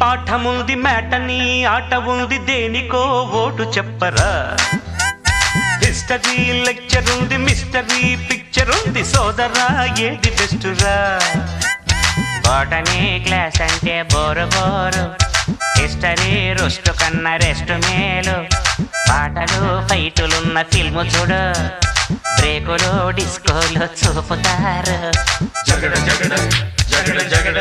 పాఠముంది matinee ఆట ఉంది దేనికో ఓటు చెప్పరా హిస్టరీ లెక్చర్ ఉంది మిస్టరీ పిక్చర్ ఉంది సోదరా ఏది బెస్టురా బోటనీ క్లాస్ అంటే బోరు బోరు హిస్టరీ రుస్టు కన్నా రెస్ట్ మేలు పాటలు ఫైటులున్న ఫిల్ము చూడు బ్రేకులు డిస్కోలు చూపుతారు జగడ జగడ జగడ జగడ